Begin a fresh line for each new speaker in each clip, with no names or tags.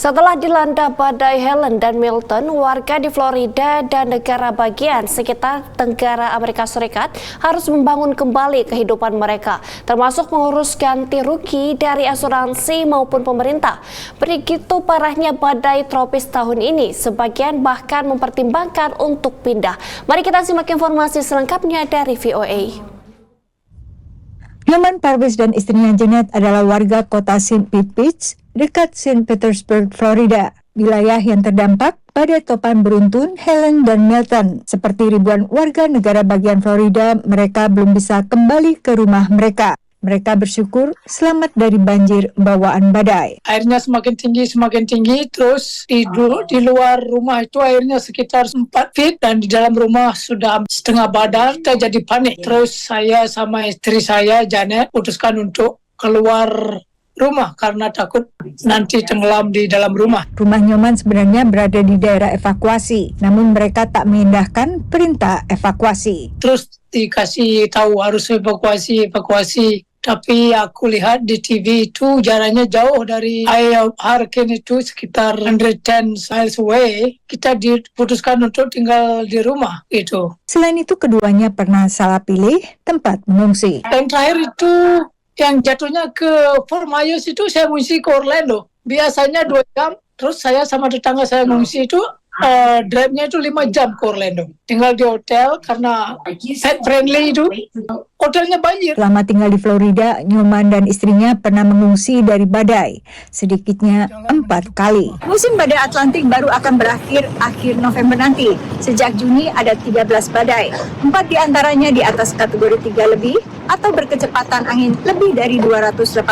Setelah dilanda badai Helen dan Milton, warga di Florida dan negara bagian sekitar Tenggara Amerika Serikat harus membangun kembali kehidupan mereka, termasuk mengurus ganti rugi dari asuransi maupun pemerintah. Begitu parahnya badai tropis tahun ini, sebagian bahkan mempertimbangkan untuk pindah. Mari kita simak informasi selengkapnya dari VOA.
Nyoman Parvis dan istrinya Janet adalah warga kota St. Pete Beach, dekat St. Petersburg, Florida, wilayah yang terdampak badai topan beruntun Helen dan Milton. Seperti ribuan warga negara bagian Florida, mereka belum bisa kembali ke rumah mereka. Mereka bersyukur selamat dari banjir bawaan badai.
Airnya semakin tinggi, terus di luar rumah itu airnya sekitar 4 feet dan di dalam rumah sudah setengah badan. Kita jadi panik. Terus saya sama istri saya, Janet, putuskan untuk keluar rumah karena takut nanti tenggelam di dalam rumah.
Rumah Nyoman sebenarnya berada di daerah evakuasi, namun mereka tak mengindahkan perintah evakuasi.
Terus dikasih tahu harus evakuasi. Tapi aku lihat di TV itu jaraknya jauh dari area hurricane itu sekitar 110 miles away. Kita diputuskan untuk tinggal di rumah itu.
Selain itu keduanya pernah salah pilih tempat mengungsi.
Yang terakhir itu yang jatuhnya ke Fort Myers itu saya mengungsi ke Orlando. Biasanya 2 jam, terus saya sama tetangga saya mengungsi itu drive-nya itu 5 jam ke Orlando. Tinggal di hotel karena pet friendly itu. Hotelnya banjir.
Selama tinggal di Florida, Nyoman dan istrinya pernah mengungsi dari badai, sedikitnya 4 kali. Musim badai Atlantik baru akan berakhir akhir November nanti. Sejak Juni ada 13 badai, 4 diantaranya di atas kategori 3 lebih atau berkecepatan angin lebih dari 285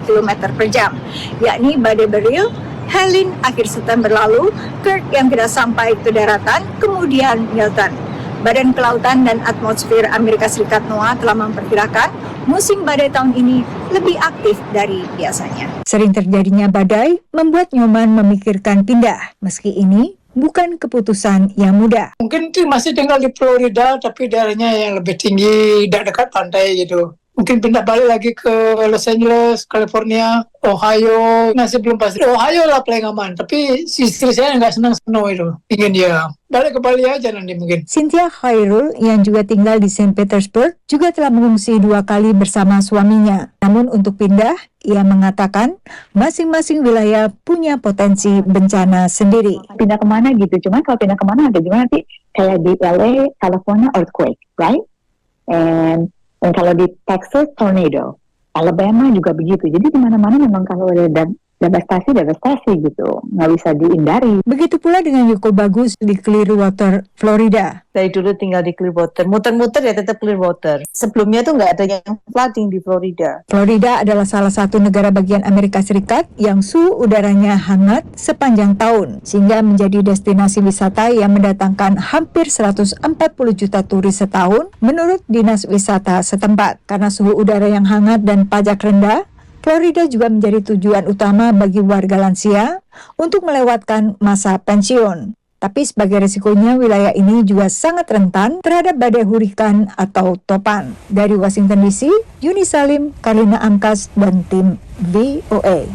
km per jam, yakni badai Beryl, Helen akhir September lalu, Kirk yang tidak sampai ke daratan, kemudian Milton. Badan Kelautan dan Atmosfer Amerika Serikat NOAA telah memperkirakan musim badai tahun ini lebih aktif dari biasanya. Sering terjadinya badai membuat Nyoman memikirkan pindah, meski ini bukan keputusan yang mudah.
Mungkin masih tinggal di Florida, tapi daerahnya yang lebih tinggi, dekat pantai gitu. Mungkin pindah balik lagi ke Los Angeles, California, Ohio. Masih belum pasti. Ohio lah paling aman. Tapi istri saya nggak senang snow itu. Ingin dia balik ke Bali aja nanti mungkin.
Cynthia Khairul yang juga tinggal di St. Petersburg juga telah mengungsi 2 kali bersama suaminya. Namun untuk pindah, ia mengatakan masing-masing wilayah punya potensi bencana sendiri.
Pindah kemana gitu. Cuma kalau pindah kemana ada juga nanti kayak di LA, California earthquake, right? And kalau di Texas, tornado. Alabama juga begitu. Jadi di mana-mana memang kalau ada devastasi gitu. Nggak bisa dihindari.
Begitu pula dengan Yoko Bagus di Clearwater, Florida.
Dari dulu tinggal di Clearwater. Muter-muter ya tetap Clearwater. Sebelumnya tuh nggak ada yang flooding di Florida.
Florida adalah salah satu negara bagian Amerika Serikat yang suhu udaranya hangat sepanjang tahun, sehingga menjadi destinasi wisata yang mendatangkan hampir 140 juta turis setahun menurut Dinas Wisata setempat. Karena suhu udara yang hangat dan pajak rendah, Florida juga menjadi tujuan utama bagi warga lansia untuk melewatkan masa pensiun. Tapi sebagai risikonya, wilayah ini juga sangat rentan terhadap badai hurikan atau topan. Dari Washington DC, Yuni Salim, Karlina Amkas, dan tim VOA.